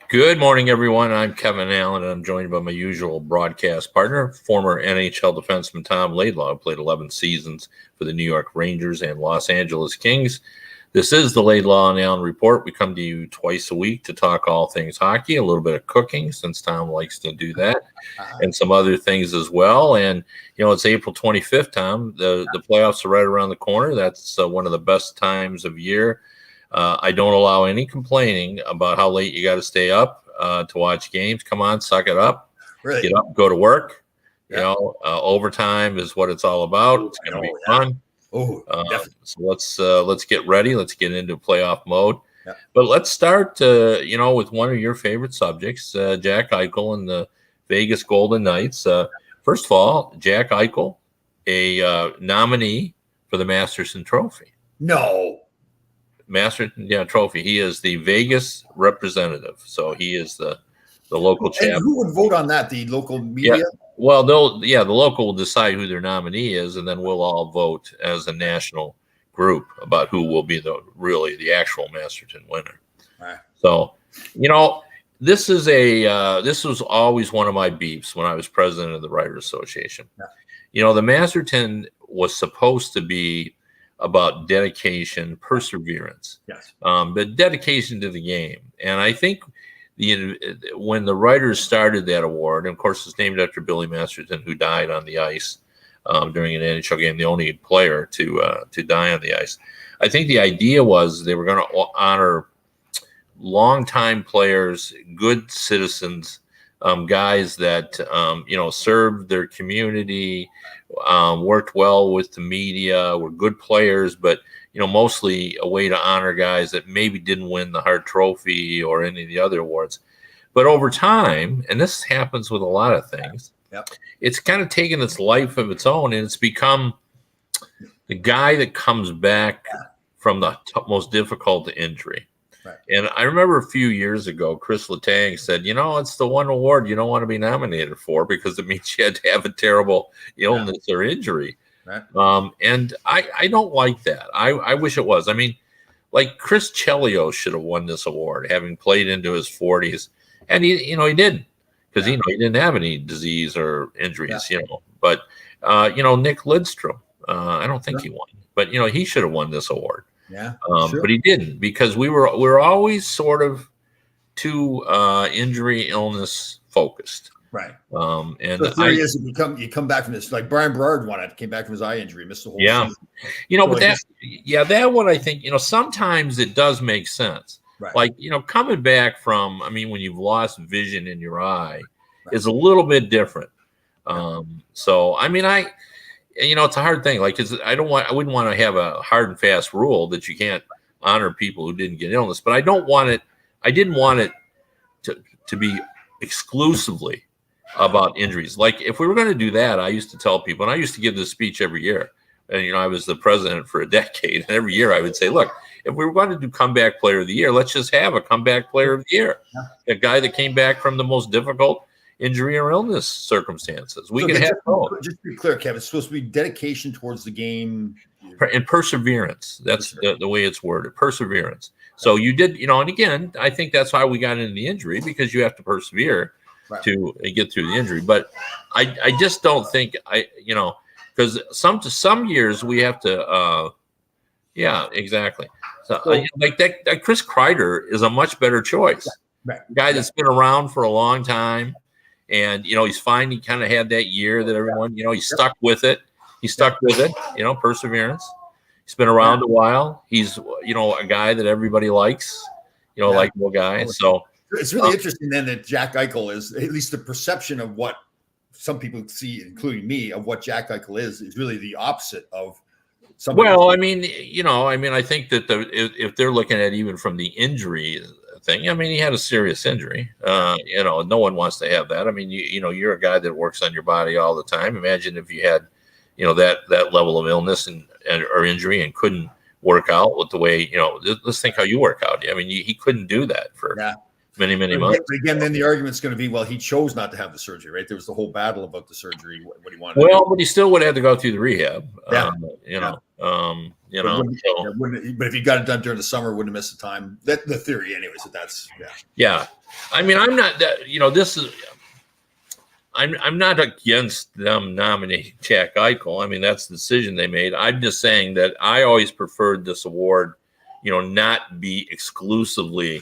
Good morning, everyone. I'm Kevin Allen, and I'm joined by my usual broadcast partner, former NHL defenseman Tom Laidlaw, who played 11 seasons for the New York Rangers and Los Angeles Kings. This is the Laidlaw and Allen Report. We come to you twice a week to talk all things hockey, a little bit of cooking, since Tom likes to do that, and some other things as well. And, it's April 25th, Tom. The playoffs are right around the corner. That's one of the best times of year. I don't allow any complaining about how late you got to stay up to watch games. Come on, suck it up. Really? Get up, go to work. Yeah. Overtime is what it's all about. It's going to be fun. So let's get ready. Let's get into playoff mode. Yeah. But let's start, with one of your favorite subjects, Jack Eichel and the Vegas Golden Knights. First of all, Jack Eichel, a nominee for the Masterton Trophy. No. Masterton Trophy. He is the Vegas representative, so he is the local champ. Who would vote on that? The local media? Yeah. Well, the local will decide who their nominee is, and then we'll all vote as a national group about who will be the actual Masterton winner. Right. So, this is this was always one of my beefs when I was president of the Writers Association. Yeah. The Masterton was supposed to be about dedication, perseverance, yes, but dedication to the game. And I think when the writers started that award, and of course it's named after Billy Masterton, who died on the ice during an NHL game, the only player to die on the ice. I think the idea was they were going to honor longtime players, good citizens, guys that served their community, worked well with the media, were good players, but mostly a way to honor guys that maybe didn't win the Hart Trophy or any of the other awards. But over time, and this happens with a lot of things, it's kind of taken its life of its own, and it's become the guy that comes back from the most difficult injury. Right. And I remember a few years ago, Chris Letang said, it's the one award you don't want to be nominated for because it means you had to have a terrible illness or injury. Right. And I don't like that. I wish it was. I mean, like Chris Chelios should have won this award, having played into his 40s. And he didn't, because, he didn't have any disease or injuries, But, Nick Lidstrom, I don't think he won. But, he should have won this award. Yeah, sure. But he didn't, because we were always sort of too injury illness focused. Right. And the theory is you come back from this, like Brian Berard won it, came back from his eye injury, missed the whole season. But that one, I think, sometimes it does make sense. Right. Like, coming back from, when you've lost vision in your eye is a little bit different. So, it's a hard thing. Like, I wouldn't want to have a hard and fast rule that you can't honor people who didn't get illness, but I didn't want it to be exclusively about injuries. Like, if we were going to do that, I used to tell people, and I used to give this speech every year, and, I was the president for a decade, and every year I would say, look, if we were going to do comeback player of the year, let's just have a comeback player of the year, a guy that came back from the most difficult injury or illness circumstances. We can have both. Just to be clear, Kevin, it's supposed to be dedication towards the game and perseverance. That's the way it's worded, perseverance. So you did, and again, I think that's why we got into the injury, because you have to persevere to get through the injury. But I just don't think because some years we have to, exactly. So like that Chris Kreider is a much better choice. Right. Guy that's been around for a long time. And, he's fine. He kind of had that year that everyone, he stuck with it. He stuck with it, perseverance. He's been around a while. He's, a guy that everybody likes, likable guy. So it's really interesting then that Jack Eichel is, at least the perception of what some people see, including me, of what Jack Eichel is really the opposite of somebody. Well, I think that if they're looking at even from the injury thing, he had a serious injury. No one wants to have that. You're a guy that works on your body all the time. Imagine if you had, that level of illness or injury and couldn't work out with the way, let's think how you work out. He couldn't do that for many months. But again, then the argument's going to be, well, he chose not to have the surgery, right? There was the whole battle about the surgery, what he wanted. Well, but he still would have to go through the rehab. But if he got it done during the summer, wouldn't have missed the time. That the theory, anyways. That's yeah. I mean, I'm not that. This is. I'm not against them nominating Jack Eichel. I mean, that's the decision they made. I'm just saying that I always preferred this award, not be exclusively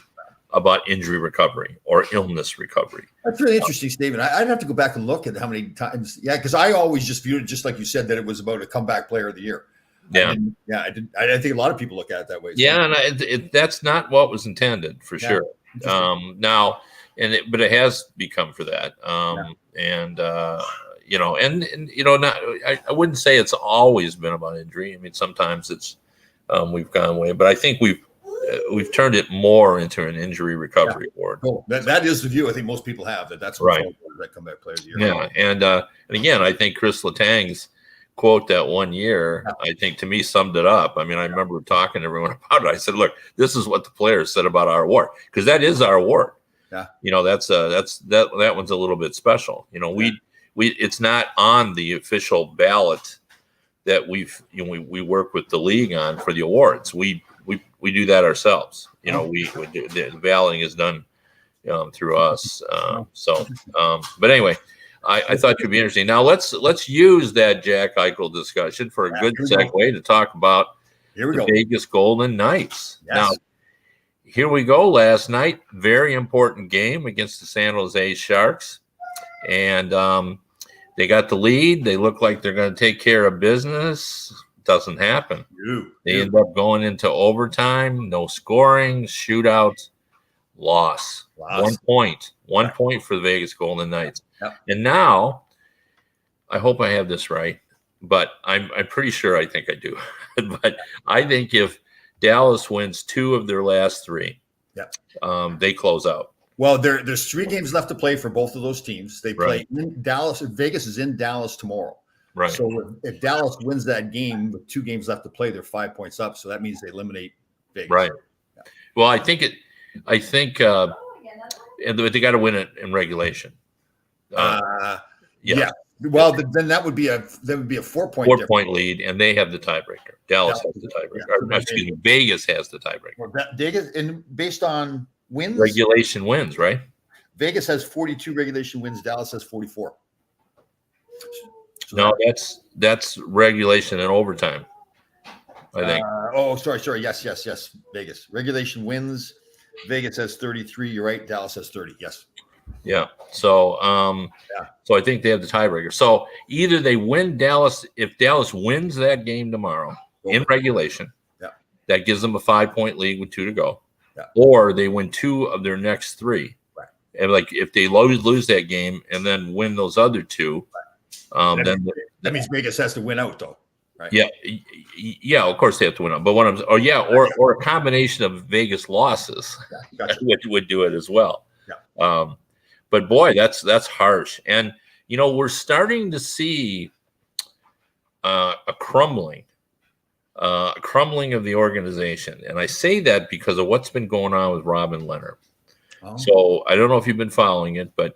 about injury recovery or illness recovery. That's a really interesting statement. I'd have to go back and look at how many times. Yeah, because I always just viewed it just like you said, that it was about a comeback player of the year. Yeah, I did. I think a lot of people look at it that way. Yeah, and that's not what was intended for sure. Now, but it has become for that. And not. I wouldn't say it's always been about injury. I mean, sometimes it's we've gone away, but I think we've turned it more into an injury recovery award. Cool. That is the view I think most people have. That's right. That comeback player of the year. Yeah, and again, I think Chris Letang's quote that one year, I think to me summed it up. I mean, I remember talking to everyone about it. I said, "Look, this is what the players said about our award, because that is our award. Yeah, that one's a little bit special. We it's not on the official ballot that we work with the league on for the awards. We do that ourselves. The balloting is done through us. But anyway, I thought it'd be interesting. Now let's use that Jack Eichel discussion for a good segue to talk about the Vegas Golden Knights. Yes. Now, here we go. Last night, very important game against the San Jose Sharks, and they got the lead. They look like they're going to take care of business. Doesn't happen. They end up going into overtime. No scoring. Shootout. Loss. 1 point. 1 point for the Vegas Golden Knights. Yep. And now, I hope I have this right, but I'm pretty sure I think I do. But I think if Dallas wins 2 of their last 3, they close out. Well, there's 3 games left to play for both of those teams. They play in Dallas. Vegas is in Dallas tomorrow. Right. So if Dallas wins that game with 2 games left to play, they're 5 points up. So that means they eliminate Vegas. Right. Yeah. Well, I think and they got to win it in regulation. Yeah. Well, then that would be a 4-point lead, and they have the tiebreaker. Dallas has the tiebreaker. Yeah. Excuse me, Vegas has the tiebreaker. Well, Vegas, and based on wins, regulation wins, right? Vegas has 42 regulation wins. Dallas has 44. No, that's regulation and overtime, I think. Sorry. Yes. Vegas regulation wins. Vegas has 33. You're right. Dallas has 30. Yes. Yeah. So, so I think they have the tiebreaker. So either they win Dallas. If Dallas wins that game tomorrow in regulation, that gives them a 5-point lead with 2 to go, or they win 2 of their next 3. Right. And if they lose that game and then win those other 2, then that means Vegas has to win out, though. Right? Yeah. Of course they have to win out. But or a combination of Vegas losses would do it as well. Yeah. But boy, that's harsh. And we're starting to see a crumbling of the organization. And I say that because of what's been going on with Robin Leonard. Oh. So I don't know if you've been following it, but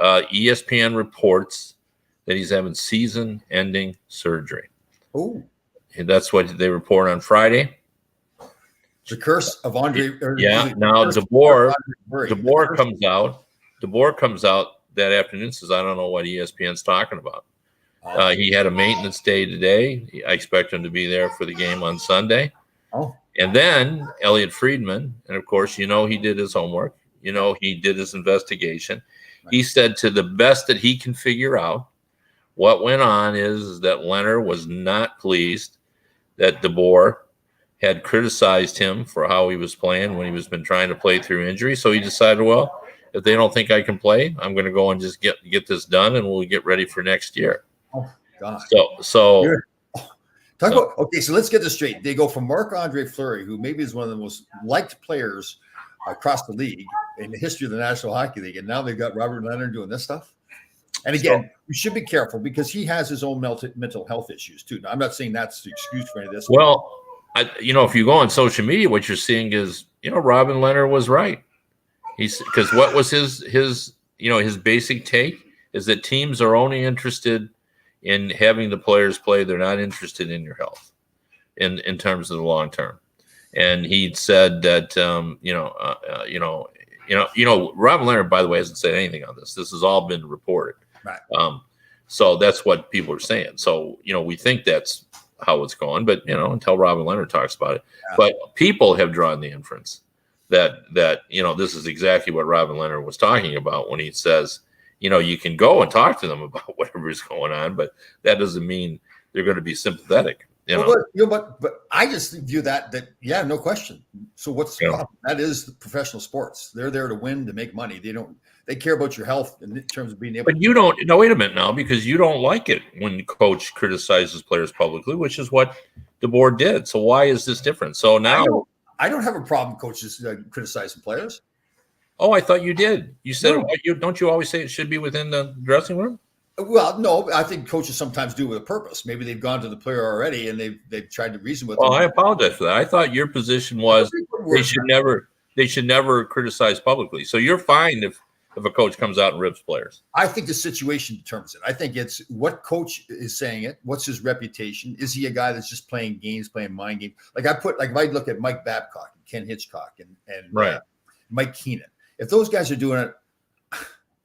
ESPN reports that he's having season-ending surgery. Oh, that's what they report on Friday. The curse of Andre. Now DeBoer comes out. DeBoer comes out that afternoon and says, "I don't know what ESPN's talking about." He had a maintenance day today. I expect him to be there for the game on Sunday. Oh. And then Elliot Friedman, and of course, he did his homework. He did his investigation. Right. He said to the best that he can figure out, what went on is that Leonard was not pleased that DeBoer had criticized him for how he was playing when he was been trying to play through injury. So he decided, well, if they don't think I can play, I'm going to go and just get this done, and we'll get ready for next year. Oh, God. So okay, so let's get this straight. They go from Marc-Andre Fleury, who maybe is one of the most liked players across the league in the history of the National Hockey League, and now they've got Robert Leonard doing this stuff. And again, we should be careful because he has his own mental health issues too. Now, I'm not saying that's the excuse for any of this. Well, if you go on social media, what you're seeing is, Robin Leonard was right. Because what was his basic take is that teams are only interested in having the players play. They're not interested in your health in terms of the long term. And he said that, Robin Leonard, by the way, hasn't said anything on this. This has all been reported. Right. So that's what people are saying. So, we think that's how it's going, but, until Robin Leonard talks about it. Yeah. But people have drawn the inference that this is exactly what Robin Leonard was talking about when he says, you can go and talk to them about whatever is going on, but that doesn't mean they're going to be sympathetic. But I just view that no question. So what's the problem? That is the professional sports. They're there to win, to make money. They care about your health in terms of being able. But you don't. No, wait a minute now, because you don't like it when the coach criticizes players publicly, which is what the board did. So why is this different? So now I don't have a problem coaches criticizing players. Oh, I thought you did. You said don't you always say it should be within the dressing room? Well, no, I think coaches sometimes do it with a purpose. Maybe they've gone to the player already and they've tried to reason with them. Well, I apologize for that. I thought your position was they should never criticize publicly. So you're fine if a coach comes out and rips players. I think the situation determines it. I think it's what coach is saying it. What's his reputation? Is he a guy that's just playing games, playing mind games? If I look at Mike Babcock and Ken Hitchcock and Mike Keenan, if those guys are doing it,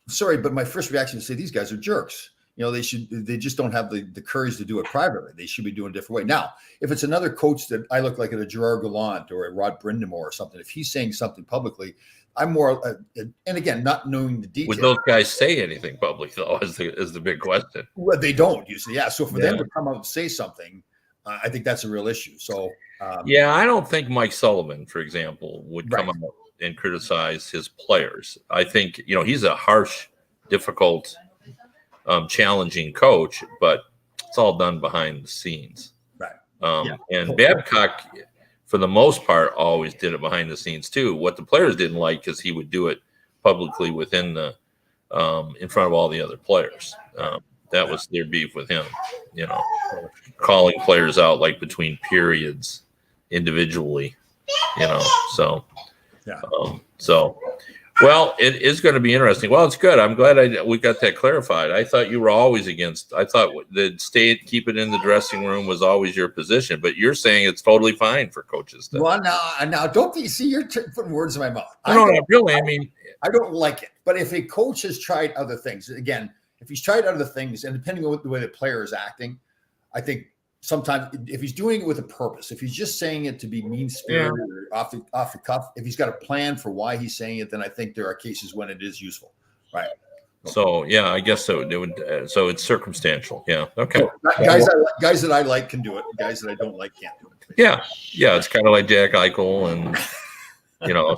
sorry, but my first reaction is to say these guys are jerks. They just don't have the courage to do it privately. They should be doing a different way. Now, if it's another coach that I look like a Gerard Gallant or a Rod Brindamore or something, if he's saying something publicly, I'm more, and again, not knowing the details. Would those guys say anything public, though, is the big question? Well, they don't usually. Yeah. So for them to come out and say something, I think that's a real issue. So, I don't think Mike Sullivan, for example, would come out and criticize his players. I think, he's a harsh, difficult, challenging coach, but it's all done behind the scenes. Right. And Babcock, for the most part, always did it behind the scenes too. What the players didn't like is he would do it publicly within the in front of all the other players. That was their beef with him, calling players out like between periods individually, so. Yeah. Well, it is going to be interesting. Well, it's good. I'm glad we got that clarified. I thought you were always against. I thought the keep it in the dressing room was always your position, but you're saying it's totally fine for coaches to. Well, now don't be. See, you're putting words in my mouth. No, not really. I mean, I don't like it. But if a coach has tried other things, again, if he's tried other things, and depending on the way the player is acting, I think. Sometimes if he's doing it with a purpose, if he's just saying it to be mean-spirited or off the cuff, if he's got a plan for why he's saying it, then I think there are cases when it is useful. Right. So, I guess so. It would, so it's circumstantial. Yeah. Okay. So, guys that I like can do it. Guys that I don't like can't do it. Yeah. Yeah. It's kind of like Jack Eichel and,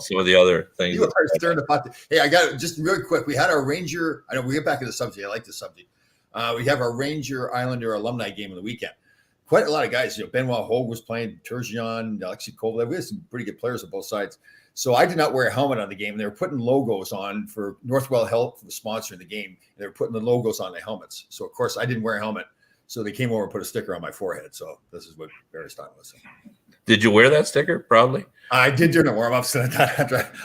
some of the other things. You are stirring the pot. Hey, I got it just really quick. We had our Ranger. I know we get back to the subject. I like the subject. We have our Ranger Islander alumni game on the weekend. Quite a lot of guys, Benoit Hogue was playing, Turgeon, Alexei Kovalev. We had some pretty good players on both sides. So I did not wear a helmet on the game. They were putting logos on for Northwell Health, the sponsor of the game. They were putting the logos on the helmets. So, of course, I didn't wear a helmet. So they came over and put a sticker on my forehead. So this is what Barry Stein was saying. Did you wear that sticker? Probably. I did during the warm-ups. I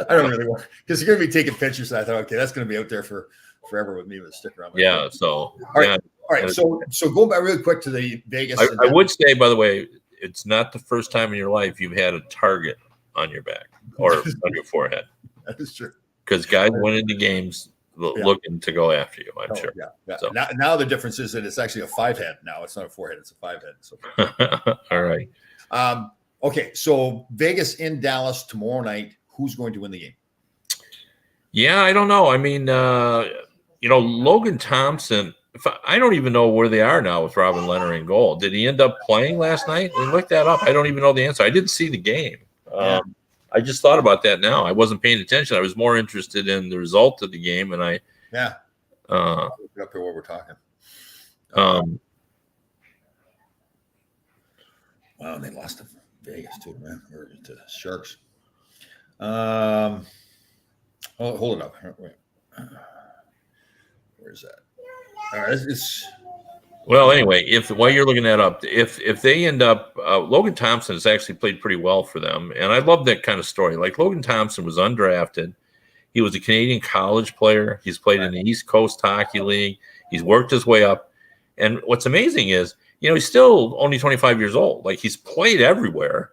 don't really want because you're going to be taking pictures. So I thought, okay, that's going to be out there for forever with me with a sticker on my forehead. So, All right, so going back really quick to the Vegas. I would say, by the way, it's not the first time in your life you've had a target on your back or on your forehead. That is true. Because guys went into games looking to go after you, I'm sure. Yeah. So. Now the difference is that it's actually a 5-head. Now it's not a 4-head; it's a 5-head. So. All right. Okay, so Vegas in Dallas tomorrow night. Who's going to win the game? Yeah, I don't know. I mean, Logan Thompson. I don't even know where they are now with Robin Leonard in goal. Did he end up playing last night? We looked that up. I don't even know the answer. I didn't see the game. I just thought about that now. I wasn't paying attention. I was more interested in the result of the game, and I. Yeah. Up here while we're talking. Wow, they lost to Vegas too, man, or to Sharks. Hold it up. Wait. Where's that? All right, well, anyway, while you're looking that up, if they end up, Logan Thompson has actually played pretty well for them, and I love that kind of story. Like Logan Thompson was undrafted, he was a Canadian college player. He's played in the East Coast Hockey League. He's worked his way up, and what's amazing is, he's still only 25 years old. Like he's played everywhere.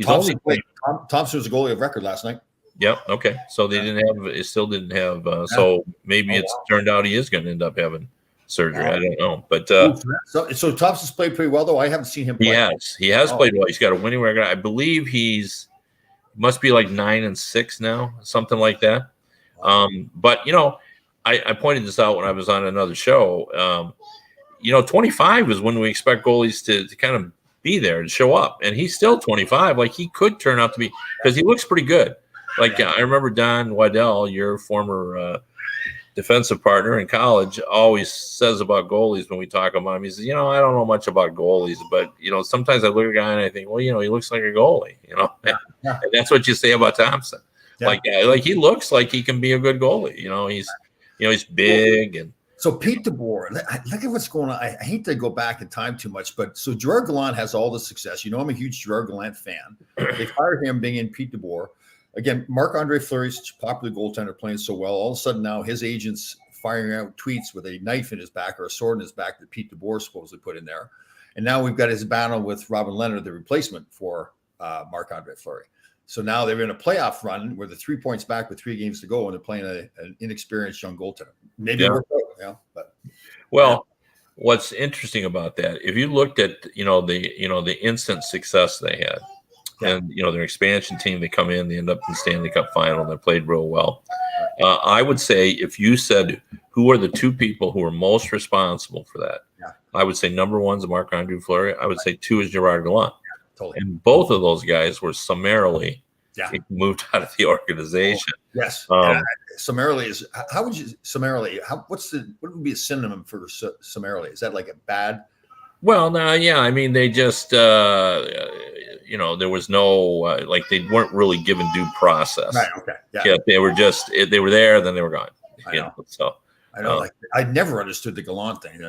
Thompson was a goalie of record last night. Yep. Okay. So they didn't have. It still didn't have. So maybe it's turned out he is going to end up having surgery. I don't know, but so Thompson's played pretty well though. I haven't seen him play. he has played well. He's got a winning record. I believe must be like 9-6 now, something like that. But I pointed this out when I was on another show. 25 is when we expect goalies to kind of be there and show up, and he's still 25. Like he could turn out to be, because he looks pretty good. Like I remember Don Waddell, your former defensive partner in college, always says about goalies when we talk about him. He says, I don't know much about goalies, but sometimes I look at a guy and I think, well, he looks like a goalie. And that's what you say about Thompson. Yeah. Like he looks like he can be a good goalie. He's big and. So Pete DeBoer, look at what's going on. I hate to go back in time too much, but so Gerard Gallant has all the success. I'm a huge Gerard Gallant fan. They fired him, being in Pete DeBoer. Again, Marc-Andre Fleury, such a popular goaltender, playing so well. All of a sudden now his agent's firing out tweets with a knife in his back or a sword in his back that Pete DeBoer supposedly put in there. And now we've got his battle with Robin Leonard, the replacement for Marc-Andre Fleury. So now they're in a playoff run where they're 3 points back with 3 games to go, and they're playing an inexperienced young goaltender. Maybe it worked out, Well, what's interesting about that, if you looked at the instant success they had, and their expansion team, they come in, they end up in the Stanley Cup final, and they played real well. I would say if you said who are the 2 people who are most responsible for that, I would say number 1 is Marc-Andre Fleury. I would say 2 is Gerard Gallant. Totally. And both of those guys were summarily moved out of the organization. Yes. Summarily is, how would you summarily? What would be a synonym for summarily? Is that like a bad? Well, no, yeah. I mean, they just, there was no they weren't really given due process. Right. Okay. Yeah. They were there, then they were gone. I know. So I know. I never understood the Gallant thing.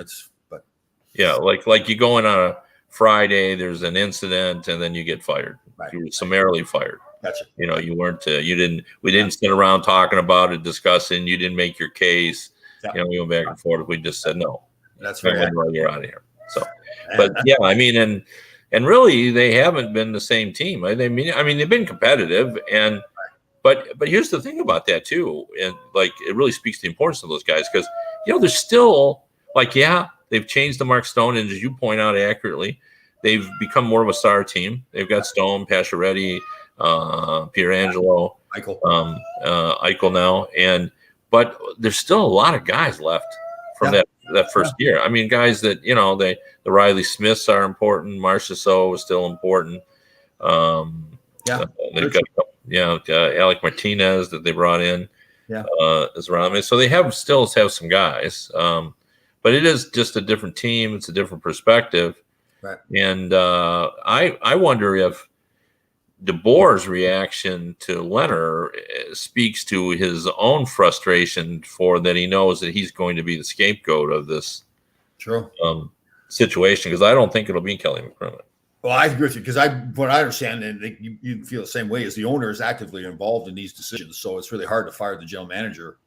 Like you go in on a Friday, there's an incident, and then you get fired. Right. You were summarily fired. Gotcha. You weren't. We didn't sit around talking about it, discussing. You didn't make your case. Yeah. We went back and forth. We just said no. That's right. You're out of here. So, but yeah, I mean, and really, they haven't been the same team. They've been competitive, but here's the thing about that too, and it really speaks to the importance of those guys, because there's still they've changed the Mark Stone, and as you point out accurately, they've become more of a star team. They've got Stone, Pacioretty, Pietrangelo, Eichel now, but there's still a lot of guys left from that first year. I mean, guys that the Riley Smiths are important. Marchessault is still important. They've got Alec Martinez that they brought in. Is around. So they still have some guys. But it is just a different team. It's a different perspective. Right. And I wonder if DeBoer's reaction to Leonard speaks to his own frustration for that. He knows that he's going to be the scapegoat of this situation, because I don't think it'll be Kelly McCrimmon. Well, I agree with you, because what I understand, and you feel the same way, is the owner is actively involved in these decisions. So it's really hard to fire the general manager.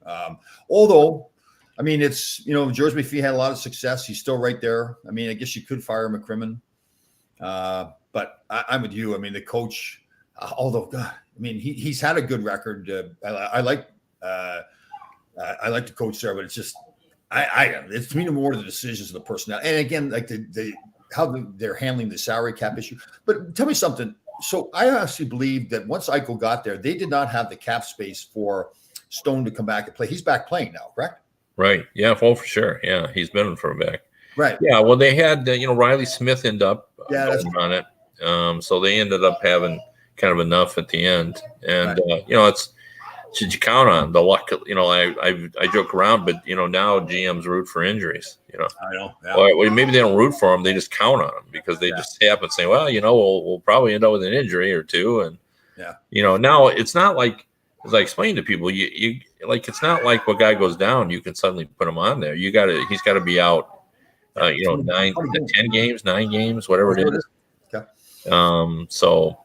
Although, I mean, it's, George McPhee had a lot of success. He's still right there. I mean, I guess you could fire McCrimmon. But I'm with you. I mean, the coach, although, God, I mean, he's had a good record. I like the coach there, but it's just, it's to me more the decisions of the personnel. And again, like how they're handling the salary cap issue. But tell me something. So I actually believe that once Eichel got there, they did not have the cap space for Stone to come back and play. He's back playing now, correct? Right. Yeah. Well, for sure. Yeah. He's been for a back. Right. Yeah. Well, they had, Riley Smith end up on it. So they ended up having kind of enough at the end. And, it's, should you count on the luck? I joke around, but, now GMs root for injuries, I know. Yeah. Well, maybe they don't root for them. They just count on them because they just happen saying, well, we'll probably end up with an injury or two. And, now it's not like, as I explained to people, you it's not like when a guy goes down, you can suddenly put him on there. He's got to be out, 10 games, 9 games, whatever it is. Okay. So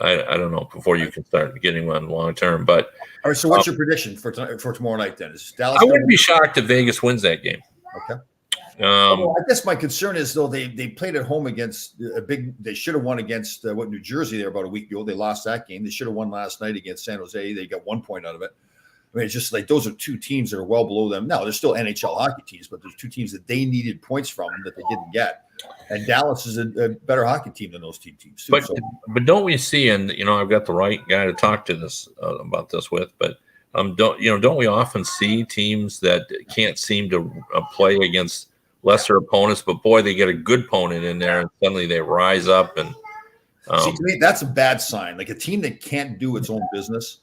I don't know before you can start getting him on long term. But all right. So what's your prediction for tomorrow night then? Is Dallas? I wouldn't be shocked if Vegas wins that game. Okay. Well, I guess my concern is though they played at home against a big. They should have won against New Jersey there about a week ago. They lost that game. They should have won last night against San Jose. They got 1 point out of it. I mean, it's just like those are two teams that are well below them. Now they're still NHL hockey teams, but there's two teams that they needed points from that they didn't get. And Dallas is a better hockey team than those two teams too. But don't we see? And I've got the right guy to talk to this about this with, but. Don't we often see teams that can't seem to play against lesser opponents, but boy, they get a good opponent in there, and suddenly they rise up. And see, to me, that's a bad sign. Like a team that can't do its own business,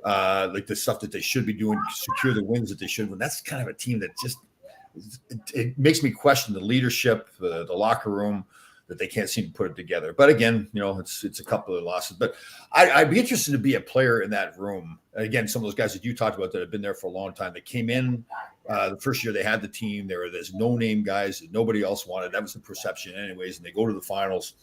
like the stuff that they should be doing to secure the wins that they should win. That's kind of a team that just it makes me question the leadership, the locker room. That they can't seem to put it together. But again, it's a couple of losses. But I'd be interested to be a player in that room. Again, some of those guys that you talked about that have been there for a long time. They came in the first year they had the team. There were these no-name guys that nobody else wanted. That was the perception anyways. And they go to the finals.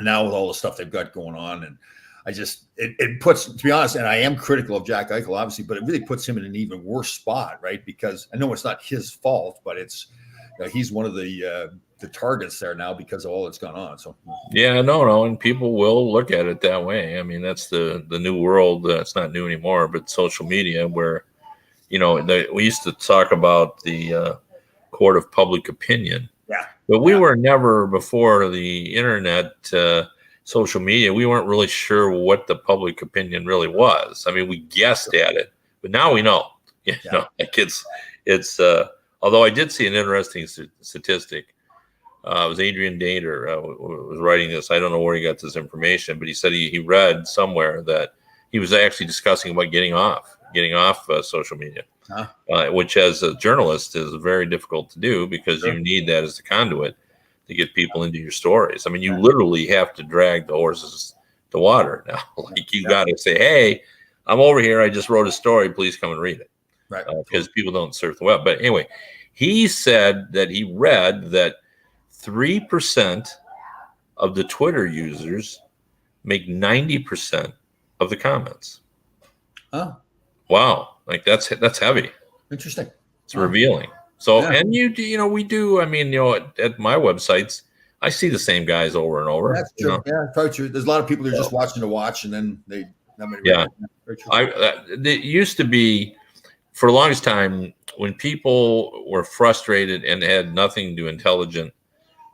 Now with all the stuff they've got going on. And I just it puts, to be honest, and I am critical of Jack Eichel, obviously, but it really puts him in an even worse spot, right? Because I know it's not his fault, but it's he's one of the targets there now because of all that's gone on. So yeah, no, and people will look at it that way. I mean, that's the new world. It's not new anymore, but social media, where we used to talk about the court of public opinion. Yeah, but we were never, before the internet, social media, we weren't really sure what the public opinion really was. I mean, we guessed at it, but now we know. Like it's. Although I did see an interesting statistic. It was Adrian Dater was writing this. I don't know where he got this information, but he said he read somewhere that he was actually discussing about getting off social media, which as a journalist is very difficult to do because you need that as the conduit to get people into your stories. I mean, you literally have to drag the horses to water now. Like you got to say, hey, I'm over here. I just wrote a story. Please come and read it. Right. Because people don't surf the web. But anyway, he said that he read that 3% of the Twitter users make 90% of the comments. Oh, wow! Like that's heavy. Interesting. It's revealing. So, and we do. I mean, at my websites, I see the same guys over and over. That's true. Yeah, probably true. There's a lot of people that are just watching to watch, and then they. It used to be for the longest time when people were frustrated and had nothing to intelligent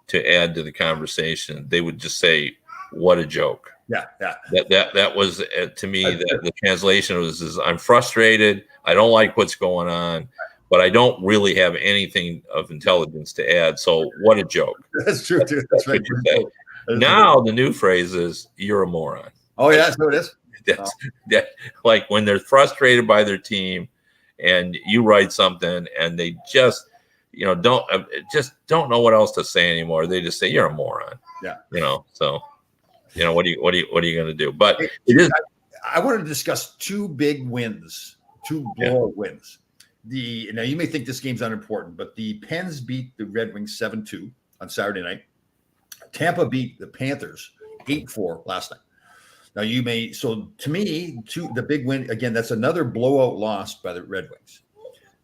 to add to the conversation, they would just say, "What a joke!" Yeah. That was to me the translation was I'm frustrated. I don't like what's going on, but I don't really have anything of intelligence to add. So what a joke! That's true too. That's right. Now the new phrase is "You're a moron." Oh yeah, that's what it is. That like when they're frustrated by their team, and you write something, and they just don't know what else to say anymore. They just say you're a moron. Yeah. So what are you going to do? But it is. I want to discuss two big wins, two blowout wins. Now you may think this game's unimportant, but the Pens beat the Red Wings 7-2 on Saturday night. Tampa beat the Panthers 8-4 last night. Now so to me, the big win again. That's another blowout loss by the Red Wings.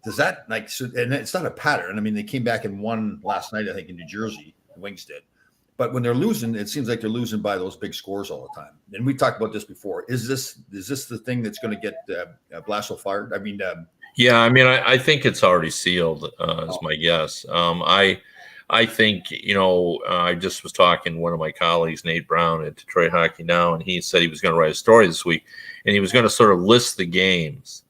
Does that and it's not a pattern. I mean, they came back and won last night, I think, in New Jersey. The Wings did. But when they're losing, it seems like they're losing by those big scores all the time. And we talked about this before. Is this the thing that's going to get Blashill fired? I mean, I think it's already sealed. Is my guess. I think I just was talking to one of my colleagues, Nate Brown at Detroit Hockey Now, and he said he was going to write a story this week, and he was going to sort of list the games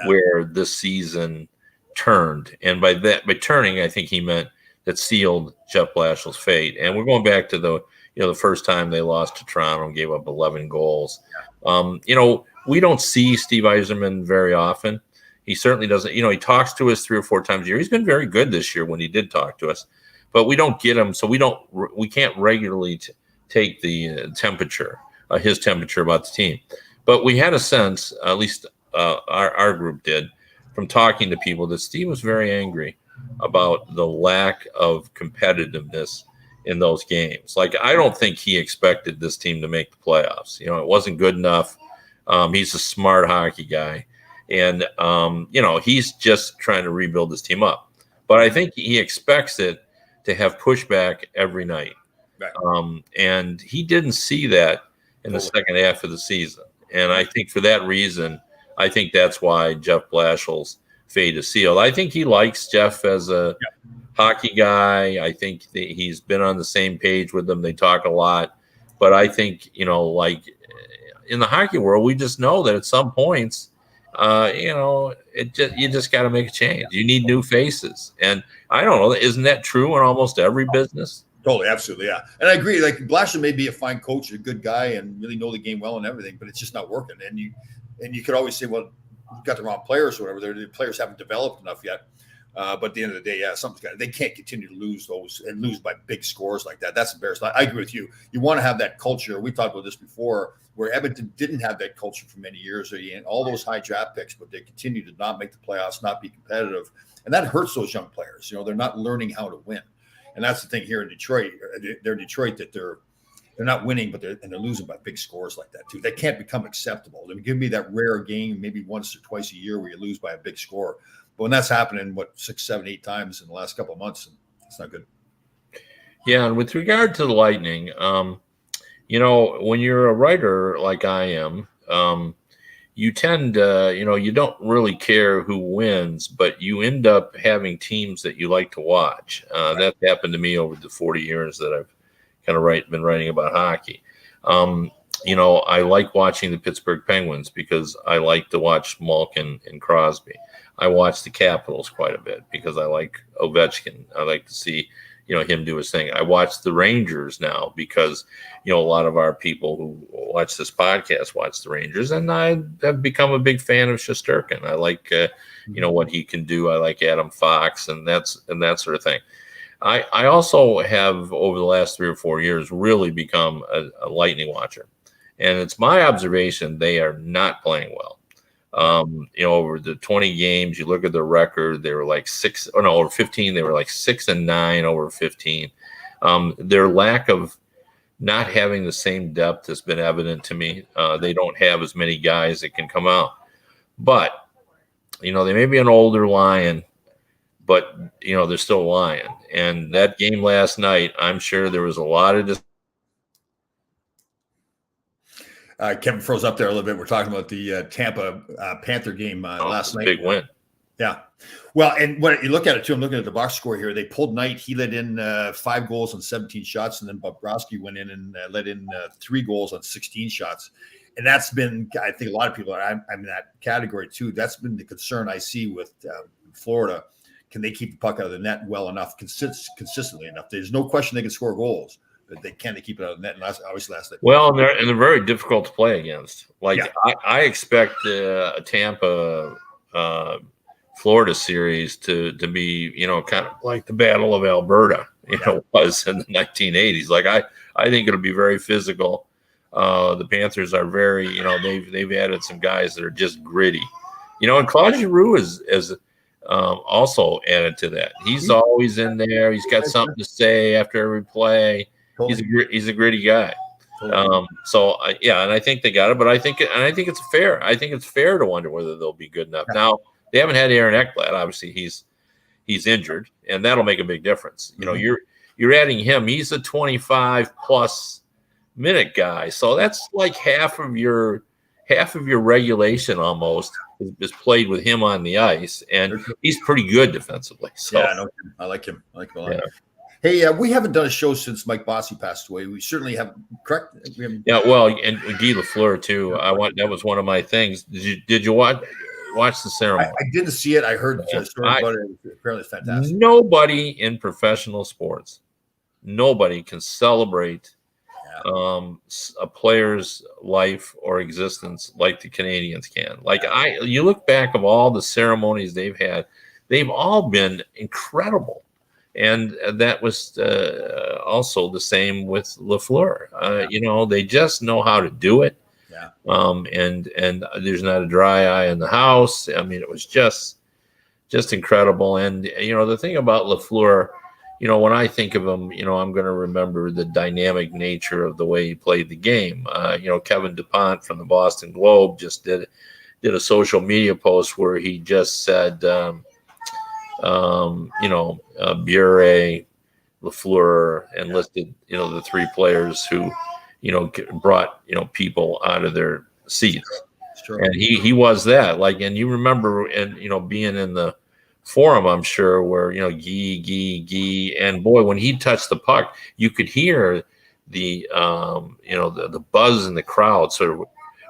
where this season turned, and by turning, I think he meant that sealed Jeff Blashill's fate. And we're going back to the first time they lost to Toronto and gave up 11 goals. We don't see Steve Yzerman very often. He certainly doesn't. He talks to us 3 or 4 times a year. He's been very good this year when he did talk to us, but we don't get him, so we can't regularly take the temperature, his temperature about the team. But we had a sense, at least our group did, from talking to people, that Steve was very angry about the lack of competitiveness in those games. Like, I don't think he expected this team to make the playoffs. It wasn't good enough. He's a smart hockey guy, and he's just trying to rebuild this team up. but I think he expects it to have pushback every night. Right. And he didn't see that in the second half of the season. And I think for that reason, I think that's why Jeff Blashill's fate is sealed. I think he likes Jeff as a hockey guy. I think he's been on the same page with them. They talk a lot. But I think, like in the hockey world, we just know that at some points, you just got to make a change. You need new faces. And I don't know, isn't that true in almost every business? Totally, absolutely, yeah. And I agree. Like Blashill may be a fine coach, a good guy, and really know the game well and everything, but it's just not working. And you could always say, well, you've got the wrong players or whatever. The players haven't developed enough yet. But at the end of the day, yeah, they can't continue to lose by big scores like that. That's embarrassing. I agree with you. You want to have that culture. We talked about this before, where Edmonton didn't have that culture for many years. All those high draft picks, but they continue to not make the playoffs, not be competitive, and that hurts those young players. They're not learning how to win. And that's the thing here in Detroit. They're Detroit that they're not winning, but they're losing by big scores like that too. That can't become acceptable. Give me that rare game, maybe once or twice a year, where you lose by a big score. But when that's happening, 6, 7, 8 times in the last couple of months, it's not good. Yeah, and with regard to the Lightning, when you're a writer like I am, you tend to, you don't really care who wins, but you end up having teams that you like to watch. That happened to me over the 40 years that I've kind of been writing about hockey. I like watching the Pittsburgh Penguins because I like to watch Malkin and Crosby. I watch the Capitals quite a bit because I like Ovechkin. I like to see, him do his thing. I watch the Rangers now because, a lot of our people who watch this podcast watch the Rangers, and I have become a big fan of Shesterkin. I like, what he can do. I like Adam Fox and that sort of thing. I also have, over the last 3 or 4 years, really become a Lightning watcher. And it's my observation they are not playing well. Over the 20 games, you look at their record, they were like over 15, they were like 6-9 over 15. Their lack of not having the same depth has been evident to me. They don't have as many guys that can come out. But, they may be an older Lion, but, they're still a Lion. And that game last night, I'm sure there was a lot of Kevin froze up there a little bit. We're talking about the Tampa Panther game last night. Big win. Yeah. Well, and when you look at it too, I'm looking at the box score here. They pulled Knight. He let in 5 goals on 17 shots, and then Bobrovsky went in and let in 3 goals on 16 shots. And that's been, I think, a lot of people I'm in that category too. That's been the concern I see with Florida. Can they keep the puck out of the net well enough, consistently enough? There's no question they can score goals. But they keep it out of the net, and obviously last night. Well, and they're very difficult to play against. I expect a Tampa Florida series to be kind of like the Battle of Alberta was in the 1980s. I think it'll be very physical. The Panthers are very they've added some guys that are just gritty. And Claude Giroux is also added to that. He's always in there. He's got something to say after every play. He's a gritty guy. And I think they got it, but I think it's fair. I think it's fair to wonder whether they'll be good enough. Now, they haven't had Aaron Ekblad. Obviously, he's injured, and that'll make a big difference. You're adding him. He's a 25+ minute guy, so that's like half of your regulation almost is played with him on the ice, and he's pretty good defensively. So I like him. I like him a lot. Yeah. Hey, we haven't done a show since Mike Bossy passed away. We certainly have, correct? Yeah, well, and Guy Lafleur too. That was one of my things. Did you watch the ceremony? I didn't see it. I heard the story about it. Apparently, it's fantastic. Nobody in professional sports, nobody can celebrate a player's life or existence like the Canadians can. You look back of all the ceremonies they've had, they've all been incredible. And that was also the same with Lafleur. They just know how to do it. Yeah. And there's not a dry eye in the house. I mean, it was just incredible. And the thing about Lafleur, when I think of him, I'm going to remember the dynamic nature of the way he played the game. Kevin DuPont from the Boston Globe just did a social media post where he just said, Bure, Lafleur, and listed, the three players who, brought, people out of their seats. Sure. And he was that, and you remember, and, being in the forum, I'm sure, where, Gee, and boy, when he touched the puck, you could hear the, the buzz in the crowd sort of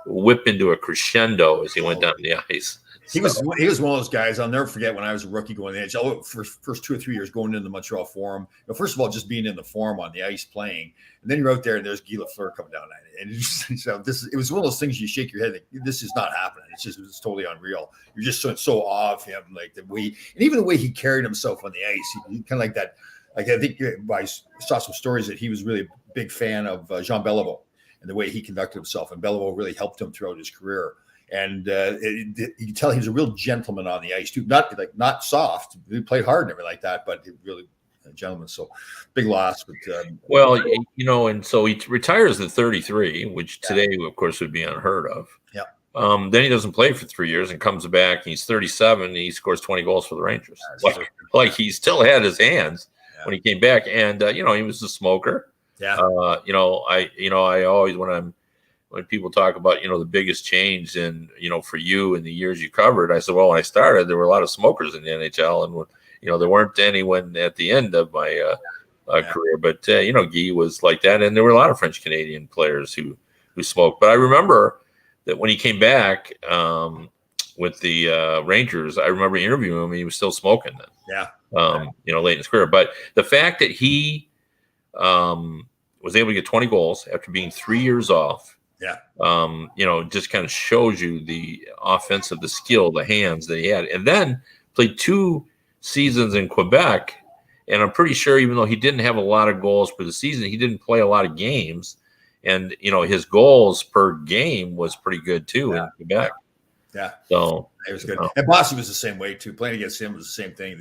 whip into a crescendo as he went down the ice. He was one of those guys. I'll never forget when I was a rookie going to the NHL. First 2 or 3 years going into the Montreal Forum. First of all, just being in the Forum on the ice playing, and then you're out there and there's Guy Lafleur coming down, and it was one of those things you shake your head like, this is not happening. It's totally unreal. You're just so awe of him, like the way, and even the way he carried himself on the ice. He kind of like that. Like I think I saw some stories that he was really a big fan of Jean Beliveau and the way he conducted himself, and Beliveau really helped him throughout his career. And you can tell he was a real gentleman on the ice too. Not soft. He played hard and everything like that, but really a gentleman. So big loss. But and so he retires at 33, which today, of course, would be unheard of. Yeah. Then he doesn't play for 3 years and comes back. And he's 37. And he scores 20 goals for the Rangers. Like he still had his hands when he came back. And he was a smoker. Yeah. I always when people talk about, the biggest change in, for you in the years you covered, I said, well, when I started, there were a lot of smokers in the NHL, and there weren't anyone at the end of my career, but Guy was like that, and there were a lot of French Canadian players who smoked. But I remember that when he came back with the Rangers, I remember interviewing him, and he was still smoking then. Yeah. Late in his career, but the fact that he was able to get 20 goals after being 3 years off. Yeah. Just kind of shows you the offensive, the skill, the hands that he had. And then played 2 seasons in Quebec. And I'm pretty sure, even though he didn't have a lot of goals for the season, he didn't play a lot of games. And, his goals per game was pretty good too in Quebec. Yeah. So it was good. And Bossy was the same way too. Playing against him was the same thing.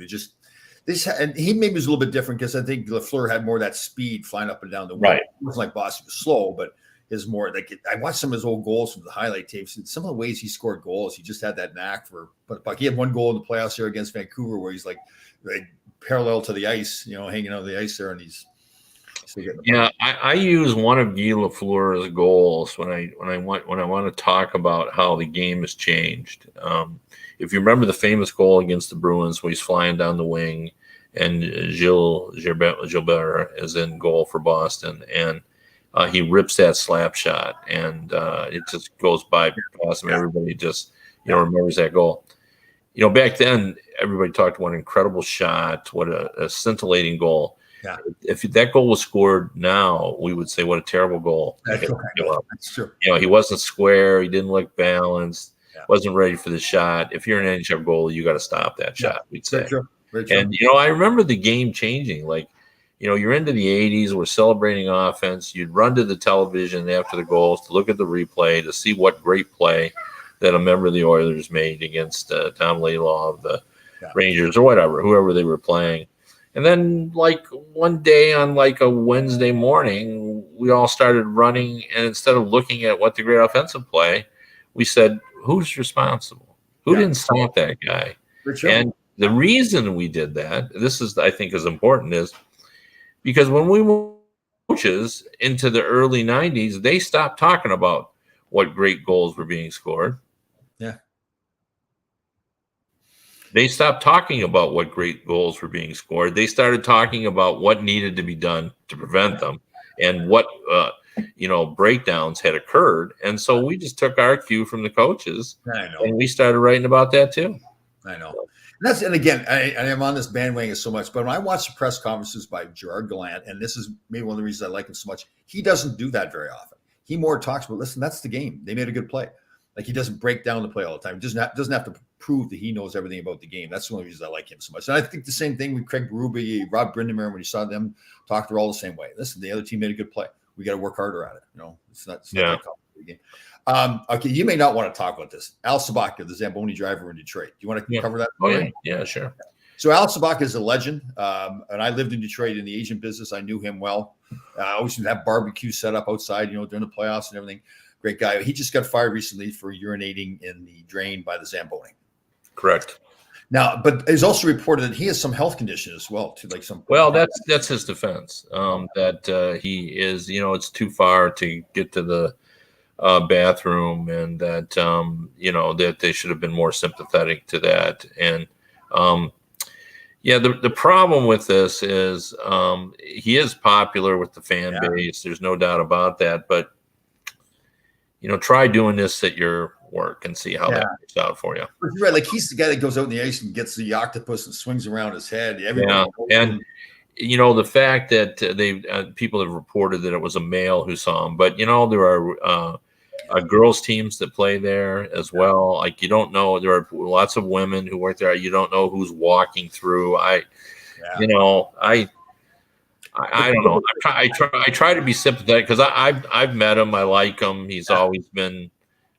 And he maybe was a little bit different because I think Lafleur had more of that speed flying up and down the wing. Right. It wasn't like Bossy was slow, but is more like I watched some of his old goals from the highlight tapes, and some of the ways he scored goals, he just had that knack for. But he had one goal in the playoffs here against Vancouver where he's like parallel to the ice, hanging out the ice there, and he's still getting. Yeah, I use one of Guy Lafleur's goals when I want to talk about how the game has changed. If you remember the famous goal against the Bruins, where he's flying down the wing, and Gilbert is in goal for Boston, and he rips that slap shot, and it just goes by past him. Everybody just, remembers that goal. Back then, everybody talked what an incredible shot, what a scintillating goal. Yeah. If that goal was scored now, we would say what a terrible goal. That's true. He wasn't square. He didn't look balanced. Wasn't ready for the shot. If you're an NHL goalie, you got to stop that shot. We'd say. Very true. And I remember the game changing. Like, you're into the 80s. We're celebrating offense. You'd run to the television after the goals to look at the replay to see what great play that a member of the Oilers made against Tom Laidlaw of the Rangers or whoever they were playing. And then, like, one day on, like, a Wednesday morning, we all started running. And instead of looking at what the great offensive play, we said, who's responsible? Who didn't stop that guy? And the reason we did that, this is, I think, is important, is because when we moved coaches into the early 90s, they stopped talking about what great goals were being scored. Yeah. They stopped talking about what great goals were being scored. They started talking about what needed to be done to prevent them and what, breakdowns had occurred. And so we just took our cue from the coaches. I know. And we started writing about that too. I know. And again, I am on this bandwagon so much, but when I watch the press conferences by Gerard Gallant, and this is maybe one of the reasons I like him so much, he doesn't do that very often. He more talks about, listen, that's the game. They made a good play. Like, he doesn't break down the play all the time. He doesn't have to prove that he knows everything about the game. That's one of the reasons I like him so much. And I think the same thing with Craig Berube, Rob Brind'Amour, when you saw them talk, they're all the same way. Listen, the other team made a good play. We got to work harder at it. It's not that complicated game. Okay, you may not want to talk about this. Al Sabaka, the Zamboni driver in Detroit. Do you want to cover that? Oh, yeah, sure. So Al Sabaka is a legend, and I lived in Detroit in the Asian business. I knew him well. I always would have barbecue set up outside, during the playoffs and everything. Great guy. He just got fired recently for urinating in the drain by the Zamboni. Correct. Now, but it's also reported that he has some health condition as well, too, like some. Well, that's his defense. That he is, it's too far to get to the bathroom, and that that they should have been more sympathetic to that. And yeah, the problem with this is he is popular with the fan base. There's no doubt about that. But try doing this at your work and see how that works out for you. Right, like he's the guy that goes out in the ice and gets the octopus and swings around his head. And the fact that people have reported that it was a male who saw him, but there are girls teams that play there as well. Like you don't know, there are lots of women who work there. You don't know who's walking through. I don't know. I try to be sympathetic because I've met him. I like him. He's always been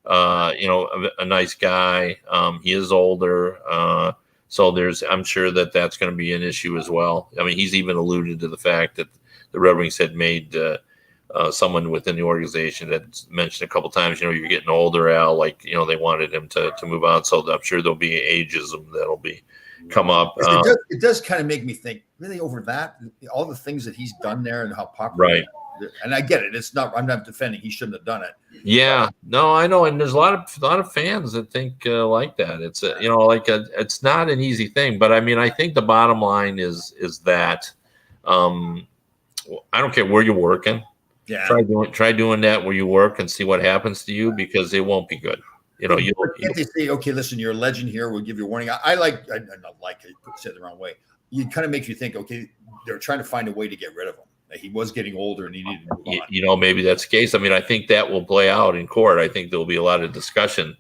a nice guy. He is older. So I'm sure that's going to be an issue as well. I mean, he's even alluded to the fact that the Red Wings had made someone within the organization that mentioned a couple times, you're getting older, Al, like, they wanted him to move on. So I'm sure there'll be ageism that'll come up. It does kind of make me think really over that, all the things that he's done there and how popular. Right. And I get it. I'm not defending. He shouldn't have done it. Yeah, no, I know. And there's a lot of fans that think like that. It's it's not an easy thing, but I mean, I think the bottom line is that I don't care where you're working. Yeah. Try doing that where you work and see what happens to you, because it won't be good. Can't they say, okay, listen, you're a legend here. We'll give you a warning. I not like it, said the wrong way. It kind of makes you think, okay, they're trying to find a way to get rid of him. He was getting older and he needed to move on. Maybe that's the case. I mean, I think that will play out in court. I think there'll be a lot of discussion,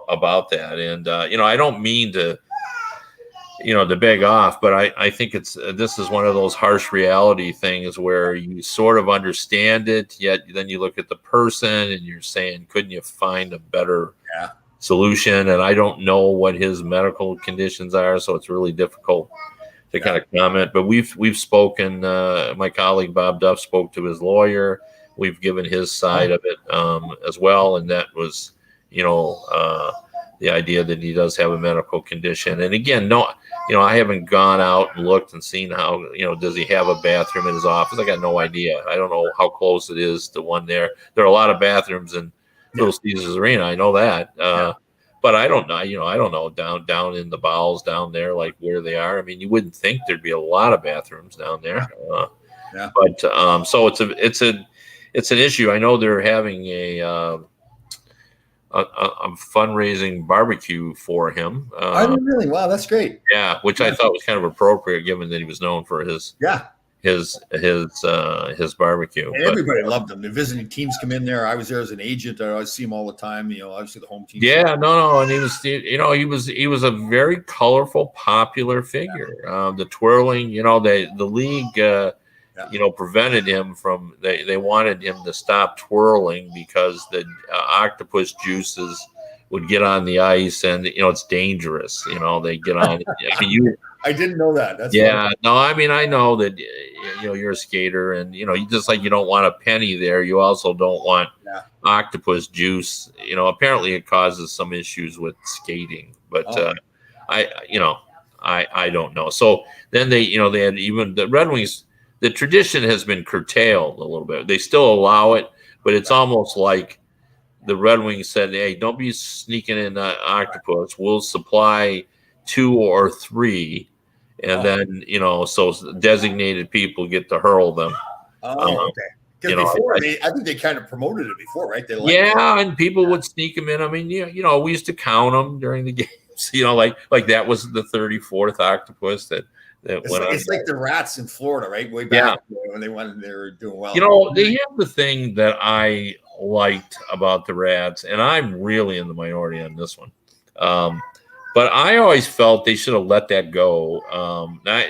about that. And, I don't mean to beg off, but I think this is one of those harsh reality things where you sort of understand it, yet then you look at the person and you're saying, couldn't you find a better solution? And I don't know what his medical conditions are, so it's really difficult to kind of comment. But we've spoken, my colleague Bob Duff spoke to his lawyer. We've given his side of it as well. And that was, the idea that he does have a medical condition. And again, I haven't gone out and looked and seen how, does he have a bathroom in his office? I got no idea. I don't know how close it is to one there. There are a lot of bathrooms in Little Caesars Arena. I know that. But I don't know, I don't know down in the bowels down there, like where they are. I mean, you wouldn't think there'd be a lot of bathrooms down there. But so it's an issue. I know they're having a fundraising barbecue for him. Really? Wow, that's great. Yeah, which I thought was kind of appropriate given that he was known for his barbecue. And everybody loved him. The visiting teams come in there. I was there as an agent. I always see him all the time. Obviously the home team. Yeah, no, and he was a very colorful, popular figure. The twirling, the league, prevented him from. They wanted him to stop twirling because the octopus juices would get on the ice, and it's dangerous. They get on. I didn't know that. That's no. I mean, I know that you're a skater, and you just like you don't want a penny there. You also don't want octopus juice. Apparently it causes some issues with skating, but I don't know. So then they had even the Red Wings. The tradition has been curtailed a little bit. They still allow it, but it's almost like the Red Wings said, "Hey, don't be sneaking in octopus. We'll supply 2 or 3, and then so designated people get to hurl them." Okay. Because before, I think they kind of promoted it before, right? And people would sneak them in. I mean, we used to count them during the games. Like that was the 34th octopus that went on. It's like the rats in Florida, right? Way back when they were doing well. They have the thing that I liked about the Rats, and I'm really in the minority on this one. But I always felt they should have let that go.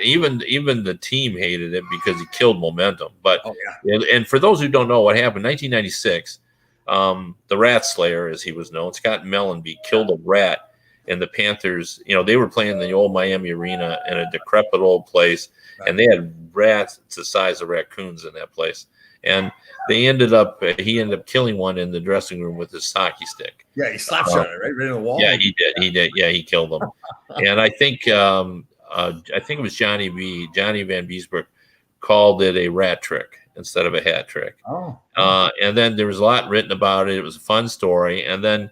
Even the team hated it because he killed momentum. But and for those who don't know what happened, 1996, the Rat Slayer, as he was known, Scott Mellenby, killed a rat. And the Panthers, they were playing the old Miami Arena in a decrepit old place, and they had rats the size of raccoons in that place. and he ended up killing one in the dressing room with his hockey stick. Yeah, he slap shot it right in the wall. Yeah, he did. Yeah, he killed them. And I think it was Johnny Van Beesbrook called it a rat trick instead of a hat trick. Oh. And then there was a lot written about it. It was a fun story. And then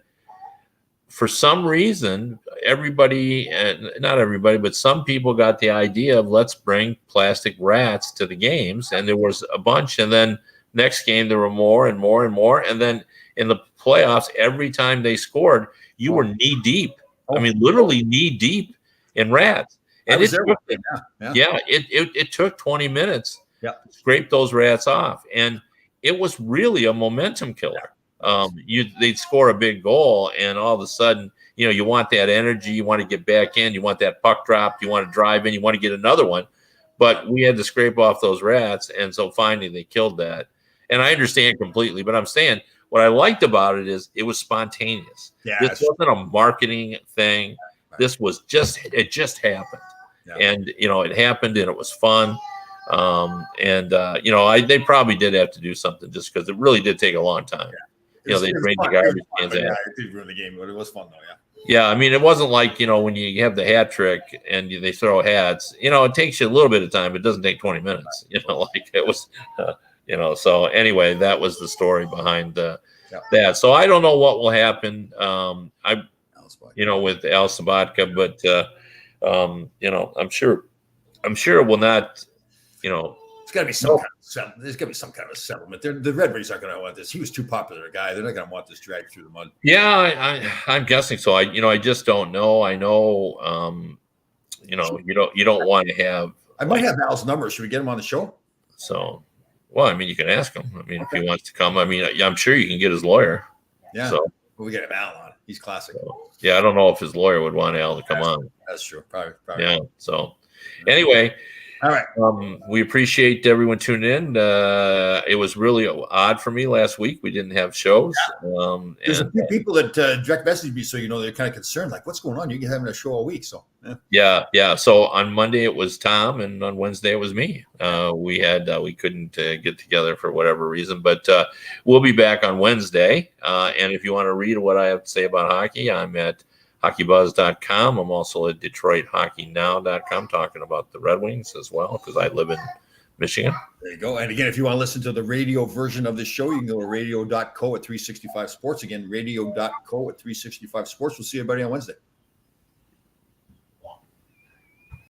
for some reason, everybody, not everybody, but some people got the idea of let's bring plastic rats to the games. And there was a bunch. And then next game, there were more and more and more. And then in the playoffs, every time they scored, you were knee deep. I mean, literally knee deep in rats. And it took 20 minutes to scrape those rats off. And it was really a momentum killer. They'd score a big goal, and all of a sudden, you want that energy, you want to get back in, you want that puck drop, you want to drive in, you want to get another one. But we had to scrape off those rats, and so finally they killed that. And I understand completely, but I'm saying what I liked about it is it was spontaneous. Yeah, this wasn't a marketing thing. Right. This was it just happened. Yeah. And it happened, and it was fun. They probably did have to do something just because it really did take a long time. Yeah. They drained the garbage cans out. Yeah, it did ruin the game, but it was fun though. Yeah. Yeah, I mean, it wasn't like when you have the hat trick and they throw hats. It takes you a little bit of time. It doesn't take 20 minutes. Like it was. So anyway, that was the story behind that. So I don't know what will happen. With Al Sabatka, but I'm sure it will not. It's got to be some kind of settlement. There's got to be some kind of settlement. The Red Wings aren't going to want this. He was too popular a guy. They're not going to want this dragged through the mud. Yeah, I'm guessing so. I just don't know. I know, you don't want to have. I might have Al's number. Should we get him on the show? So, well, I mean, you can ask him. I mean, if he wants to come, I mean, I'm sure you can get his lawyer. Yeah. So we get Al on. He's classic. So, yeah, I don't know if his lawyer would want Al to come on. That's true. Probably. Yeah. So, anyway. All right. We appreciate everyone tuning in. It was really odd for me last week. We didn't have shows. Yeah. There's a few people that direct message me, so they're kind of concerned, like, what's going on? You're having a show all week, so yeah. So on Monday it was Tom, and on Wednesday it was me. We couldn't get together for whatever reason, but we'll be back on Wednesday. And if you want to read what I have to say about hockey, I'm at HockeyBuzz.com. I'm also at DetroitHockeyNow.com talking about the Red Wings as well because I live in Michigan. There you go. And again, if you want to listen to the radio version of the show, you can go to radio.co at 365 Sports. Again, radio.co at 365 Sports. We'll see everybody on Wednesday.